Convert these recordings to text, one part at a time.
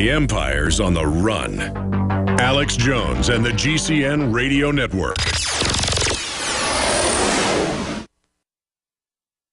The empire's on the run. Alex Jones and the GCN Radio Network.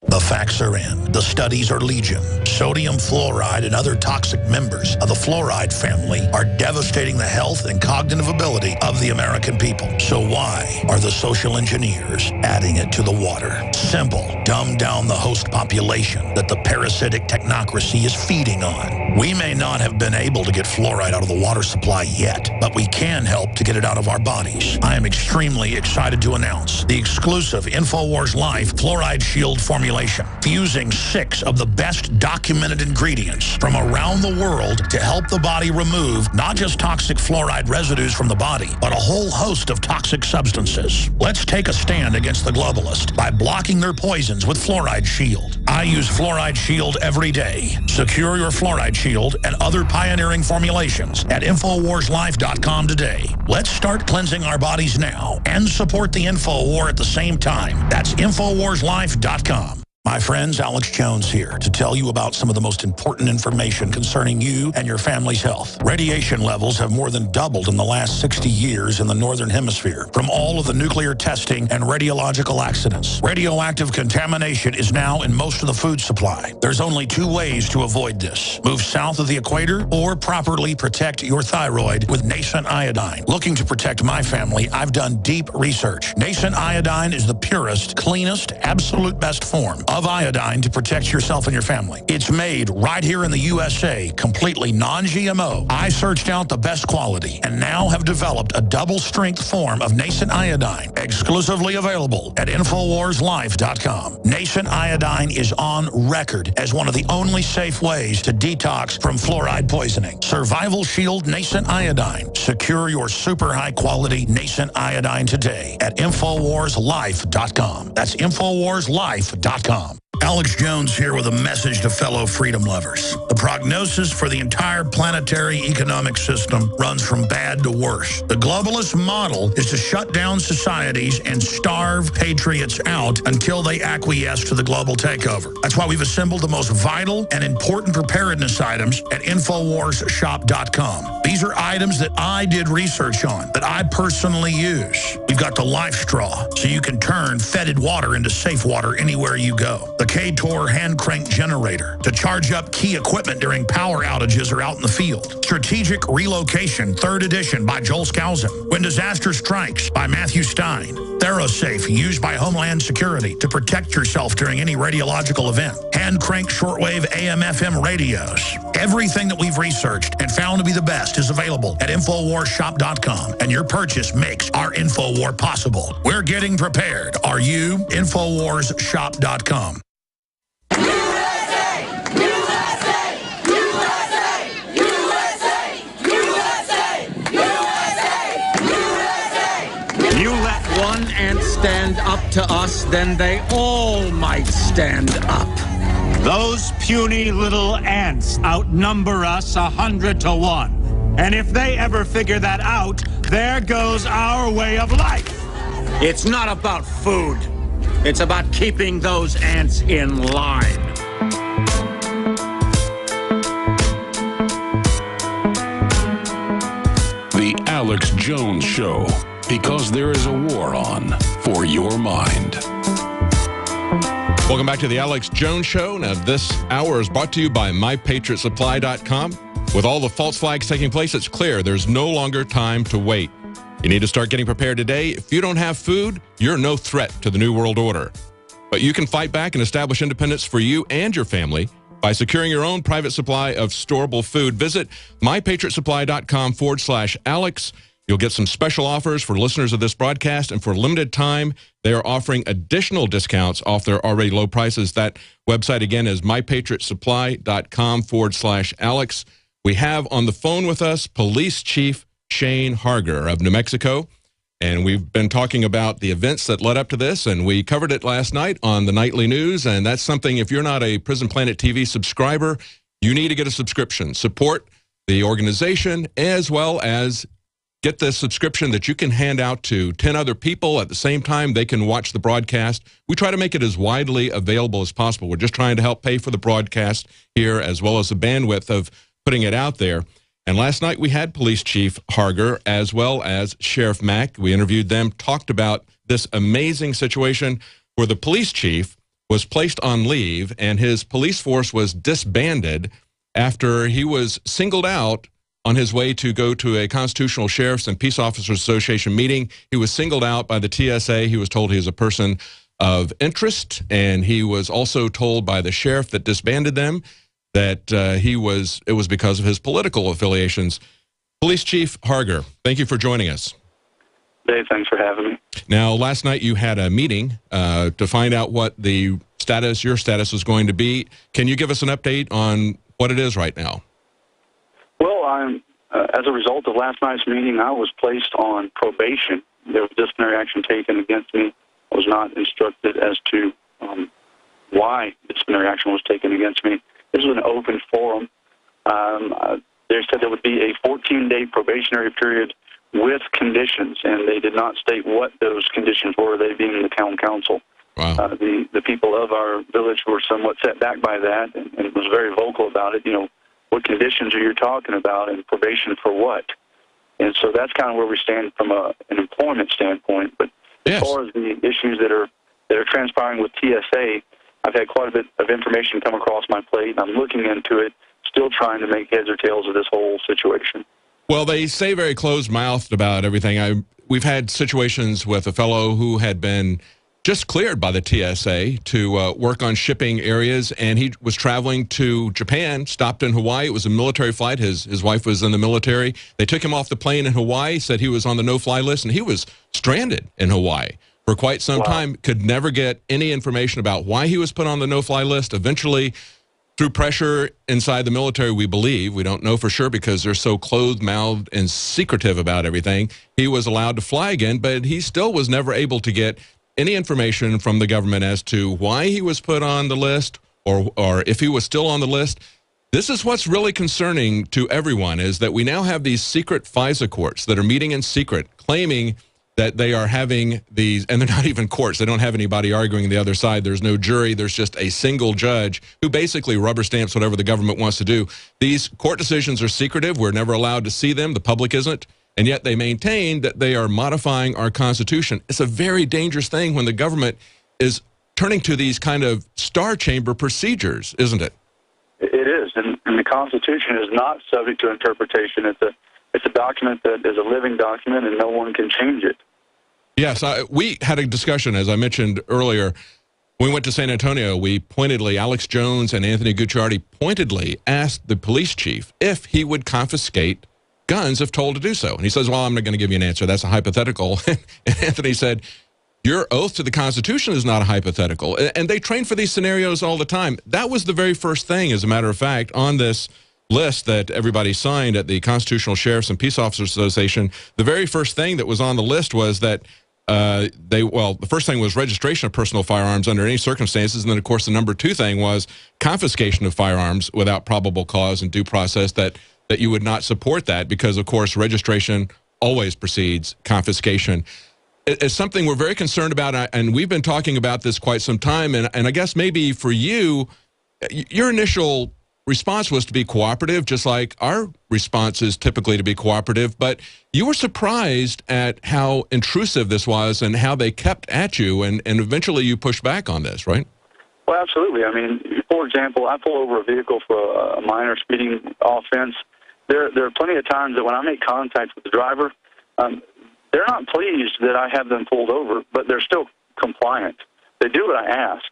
The facts are in. The studies are legion. Sodium fluoride and other toxic members of the fluoride family are devastating the health and cognitive ability of the American people. So why are the social engineers adding it to the water? Simple. Dumb down the host population that the parasitic technocracy is feeding on. We may not have been able to get fluoride out of the water supply yet, but we can help to get it out of our bodies. I am extremely excited to announce the exclusive InfoWars Life Fluoride Shield formulation, fusing 6 of the best documented ingredients from around the world to help the body remove not just toxic fluoride residues from the body, but a whole host of toxic substances. Let's take a stand against the globalists by blocking their poisons with Fluoride Shield. I use Fluoride Shield every day. Secure your Fluoride Shield and other pioneering formulations at InfoWarsLife.com today. Let's start cleansing our bodies now and support the InfoWar at the same time. That's InfoWarsLife.com. My friends, Alex Jones here to tell you about some of the most important information concerning you and your family's health. Radiation levels have more than doubled in the last 60 years in the Northern Hemisphere from all of the nuclear testing and radiological accidents. Radioactive contamination is now in most of the food supply. There's only 2 ways to avoid this. Move south of the equator or properly protect your thyroid with Nascent Iodine. Looking to protect my family, I've done deep research. Nascent Iodine is the purest, cleanest, absolute best form of iodine to protect yourself and your family. It's made right here in the USA, completely non-GMO. I searched out the best quality and now have developed a double-strength form of Nascent Iodine, exclusively available at InfoWarsLife.com. Nascent Iodine is on record as one of the only safe ways to detox from fluoride poisoning. Survival Shield Nascent Iodine. Secure your super high-quality Nascent Iodine today at InfoWarsLife.com. That's InfoWarsLife.com. Alex Jones here with a message to fellow freedom lovers. The prognosis for the entire planetary economic system runs from bad to worse. The globalist model is to shut down societies and starve patriots out until they acquiesce to the global takeover. That's why we've assembled the most vital and important preparedness items at InfoWarsShop.com. These are items that I did research on, that I personally use. We've got the Life Straw, so you can turn fetid water into safe water anywhere you go. The K-Tor hand crank generator to charge up key equipment during power outages or out in the field. Strategic Relocation, 3rd edition by Joel Skousen. When Disaster Strikes by Matthew Stein. ThyroSafe, used by Homeland Security to protect yourself during any radiological event. Hand crank shortwave AM/FM radios. Everything that we've researched and found to be the best is available at InfoWarsShop.com, and your purchase makes our InfoWar possible. We're getting prepared. Are you? InfoWarsShop.com. One ant stand up to us, then they all might stand up. Those puny little ants outnumber us 100 to 1. And if they ever figure that out, there goes our way of life. It's not about food. It's about keeping those ants in line. The Alex Jones Show. Because there is a war on for your mind. Welcome back to the Alex Jones Show. Now, this hour is brought to you by MyPatriotSupply.com. With all the false flags taking place, it's clear there's no longer time to wait. You need to start getting prepared today. If you don't have food, you're no threat to the New World Order. But you can fight back and establish independence for you and your family by securing your own private supply of storable food. Visit MyPatriotSupply.com/Alex. You'll get some special offers for listeners of this broadcast, and for a limited time, they are offering additional discounts off their already low prices. That website, again, is MyPatriotSupply.com/Alex. We have on the phone with us Police Chief Shane Harger of New Mexico, and we've been talking about the events that led up to this, and we covered it last night on the Nightly News, and that's something, if you're not a Prison Planet TV subscriber, you need to get a subscription. Support the organization, as well as get the subscription that you can hand out to 10 other people at the same time. They can watch the broadcast. We try to make it as widely available as possible. We're just trying to help pay for the broadcast here, as well as the bandwidth of putting it out there. And last night we had Police Chief Harger as well as Sheriff Mack. We interviewed them, talked about this amazing situation where the police chief was placed on leave and his police force was disbanded after he was singled out on his way to go to a Constitutional Sheriffs and Peace Officers Association meeting. He was singled out by the TSA. He was told he was a person of interest, and he was also told by the sheriff that disbanded them that it was because of his political affiliations. Police Chief Harger, thank you for joining us. Dave, thanks for having me. Now, last night you had a meeting to find out what your status was going to be. Can you give us an update on what it is right now? Well, as a result of last night's meeting, I was placed on probation. There was disciplinary action taken against me. I was not instructed as to why disciplinary action was taken against me. This was an open forum. They said there would be a 14-day probationary period with conditions, and they did not state what those conditions were, they being the town council. Wow. The people of our village were somewhat set back by that and was very vocal about it. You know, what conditions are you talking about, and probation for what? And so that's kind of where we stand from an employment standpoint. But yes, as far as the issues that are transpiring with TSA, I've had quite a bit of information come across my plate, and I'm looking into it, still trying to make heads or tails of this whole situation. Well, they say very closed-mouthed about everything. We've had situations with a fellow who had been just cleared by the TSA to work on shipping areas, and he was traveling to Japan, stopped in Hawaii. It was a military flight. His wife was in the military. They took him off the plane in Hawaii, said he was on the no-fly list, and he was stranded in Hawaii for quite some time, could never get any information about why he was put on the no-fly list. Eventually, through pressure inside the military, we believe, we don't know for sure because they're so closed-mouthed and secretive about everything, he was allowed to fly again, but he still was never able to get any information from the government as to why he was put on the list or if he was still on the list. This is what's really concerning to everyone, is that we now have these secret FISA courts that are meeting in secret, claiming that they are having these, and they're not even courts. They don't have anybody arguing the other side. There's no jury. There's just a single judge who basically rubber stamps whatever the government wants to do. These court decisions are secretive. We're never allowed to see them. The public isn't. And yet they maintain that they are modifying our Constitution. It's a very dangerous thing when the government is turning to these kind of star chamber procedures, isn't it? It is, and the Constitution is not subject to interpretation. It's a document that is a living document, and no one can change it. Yes, we had a discussion, as I mentioned earlier. When we went to San Antonio, we pointedly, Alex Jones and Anthony Gucciardi pointedly asked the police chief if he would confiscate guns if told to do so. And he says, well, I'm not going to give you an answer. That's a hypothetical. And Anthony said, your oath to the Constitution is not a hypothetical. And they train for these scenarios all the time. That was the very first thing, as a matter of fact, on this list that everybody signed at the Constitutional Sheriffs and Peace Officers Association. The very first thing that was on the list was that the first thing was registration of personal firearms under any circumstances. And then, of course, the number two thing was confiscation of firearms without probable cause and due process, that you would not support that because, of course, registration always precedes confiscation. It's something we're very concerned about, and we've been talking about this quite some time. And I guess maybe for you, your initial response was to be cooperative, just like our response is typically to be cooperative. But you were surprised at how intrusive this was and how they kept at you, and eventually you pushed back on this, right? Well, absolutely. I mean, for example, I pull over a vehicle for a minor speeding offense. There are plenty of times that when I make contact with the driver, they're not pleased that I have them pulled over, but they're still compliant. They do what I ask,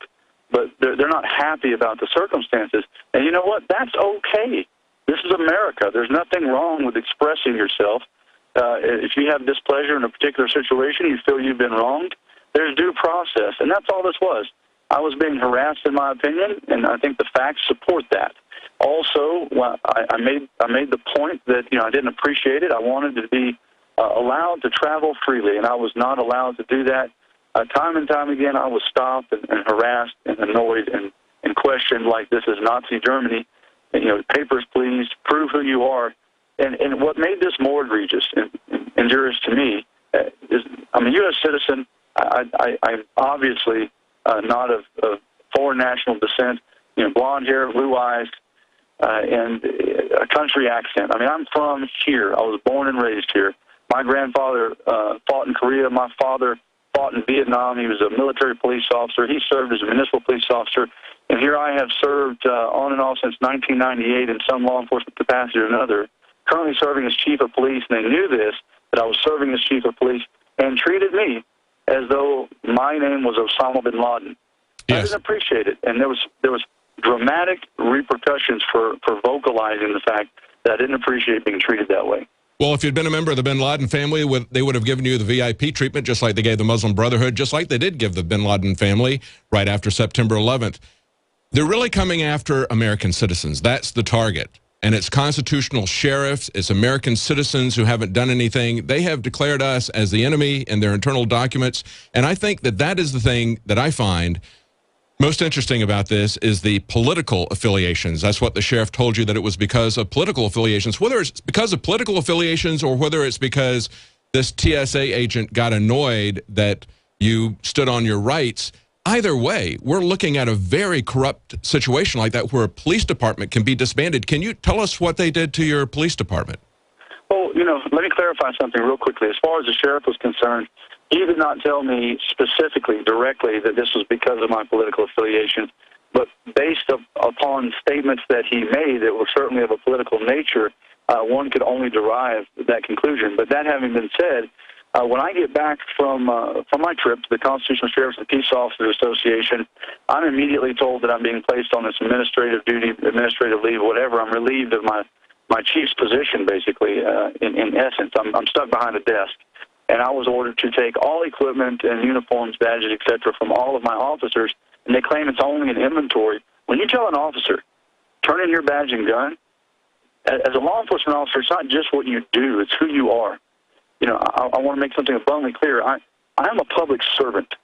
but they're not happy about the circumstances. And you know what? That's okay. This is America. There's nothing wrong with expressing yourself. If you have displeasure in a particular situation, you feel you've been wronged, there's due process, and that's all this was. I was being harassed, in my opinion, and I think the facts support that. Also, I made the point that I didn't appreciate it. I wanted to be allowed to travel freely, and I was not allowed to do that. Time and time again, I was stopped and harassed and annoyed and questioned like this is Nazi Germany. And, papers, please, prove who you are. And what made this more egregious and injurious to me is I'm a U.S. citizen. I'm obviously not of foreign national descent, blonde hair, blue eyes. and a country accent. I mean, I'm from here. I was born and raised here. My grandfather fought in Korea. My father fought in Vietnam. He was a military police officer. He served as a municipal police officer. And here I have served on and off since 1998 in some law enforcement capacity or another, currently serving as chief of police. And they knew this, that I was serving as chief of police, and treated me as though my name was Osama bin Laden. Yes. I didn't appreciate it. And there was dramatic repercussions for vocalizing the fact that I didn't appreciate being treated that way. Well, if you'd been a member of the bin Laden family, they would have given you the VIP treatment, just like they gave the Muslim Brotherhood, just like they did give the bin Laden family right after September 11th. They're really coming after American citizens. That's the target. And it's constitutional sheriffs, it's American citizens who haven't done anything. They have declared us as the enemy in their internal documents. And I think that that is the thing that I find most interesting about this is the political affiliations. That's what the sheriff told you, that it was because of political affiliations. Whether it's because of political affiliations or whether it's because this TSA agent got annoyed that you stood on your rights, either way, we're looking at a very corrupt situation like that where a police department can be disbanded. Can you tell us what they did to your police department? Well, let me clarify something real quickly. As far as the sheriff was concerned, he did not tell me specifically, directly, that this was because of my political affiliation, but based upon statements that he made that were certainly of a political nature, one could only derive that conclusion. But that having been said, when I get back from my trip to the Constitutional Sheriffs and Peace Officers Association, I'm immediately told that I'm being placed on this administrative duty, administrative leave, whatever. I'm relieved of my chief's position, basically, in essence. I'm stuck behind a desk. And I was ordered to take all equipment and uniforms, badges, etc., from all of my officers, and they claim it's only an inventory. When you tell an officer, turn in your badge and gun, as a law enforcement officer, it's not just what you do, it's who you are. I want to make something abundantly clear. I am a public servant.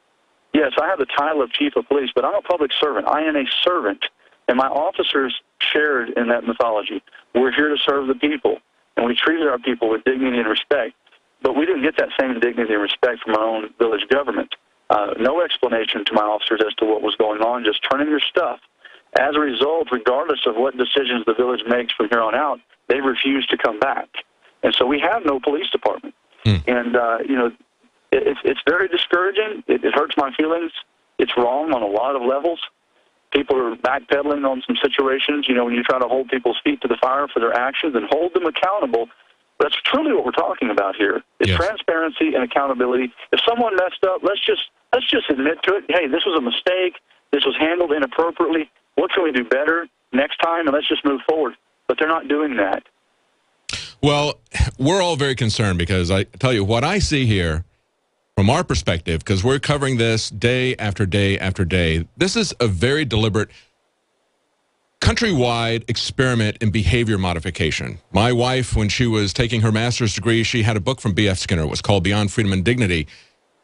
Yes, I have the title of chief of police, but I'm a public servant. I am a servant, and my officers shared in that mythology. We're here to serve the people, and we treated our people with dignity and respect. But we didn't get that same dignity and respect from our own village government. No explanation to my officers as to what was going on, just turn in your stuff. As a result, regardless of what decisions the village makes from here on out, they refuse to come back. And so we have no police department. And, it's very discouraging. It hurts my feelings. It's wrong on a lot of levels. People are backpedaling on some situations, when you try to hold people's feet to the fire for their actions and hold them accountable. That's truly what we're talking about here. It's yes. Transparency and accountability. If someone messed up, let's just admit to it. Hey, this was a mistake. This was handled inappropriately. What can we do better next time? And let's just move forward. But they're not doing that. Well, we're all very concerned because I tell you what I see here from our perspective, because we're covering this day after day after day. This is a very deliberate countrywide experiment in behavior modification. My wife, when she was taking her master's degree, she had a book from B.F. Skinner. It was called Beyond Freedom and Dignity.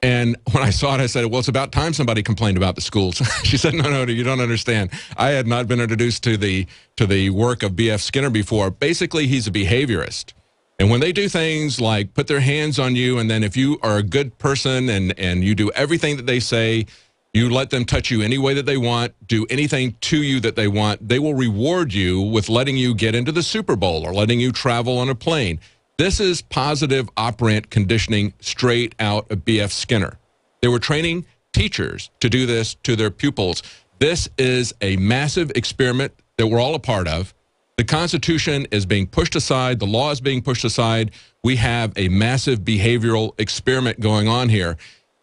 And when I saw it, I said, well, it's about time somebody complained about the schools. She said, no, you don't understand. I had not been introduced to the work of B.F. Skinner before. Basically, he's a behaviorist. And when they do things like put their hands on you, and then if you are a good person and you do everything that they say, you let them touch you any way that they want, do anything to you that they want, they will reward you with letting you get into the Super Bowl or letting you travel on a plane. This is positive operant conditioning straight out of B.F. Skinner. They were training teachers to do this to their pupils. This is a massive experiment that we're all a part of. The Constitution is being pushed aside. The law is being pushed aside. We have a massive behavioral experiment going on here.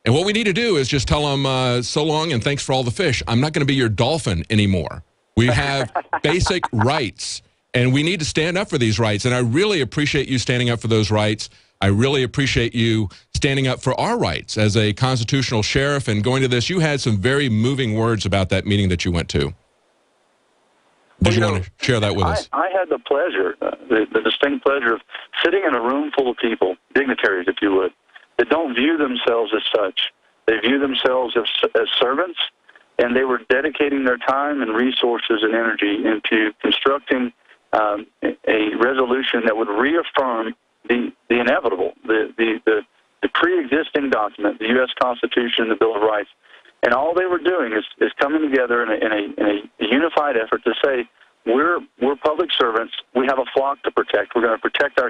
And what we need to do is just tell them, so long and thanks for all the fish. I'm not going to be your dolphin anymore. We have basic rights, and we need to stand up for these rights. And I really appreciate you standing up for those rights. I really appreciate you standing up for our rights as a constitutional sheriff and going to this. You had some very moving words about that meeting that you went to. Did you want to share that with us? I had the pleasure, the distinct pleasure of sitting in a room full of people, dignitaries, if you would, that don't view themselves as such. They view themselves as servants, and they were dedicating their time and resources and energy into constructing a resolution that would reaffirm the inevitable, the pre-existing document, the U.S. Constitution, the Bill of Rights. And all they were doing is coming together in a unified effort to say, we're public servants. We have a flock to protect. We're going to protect our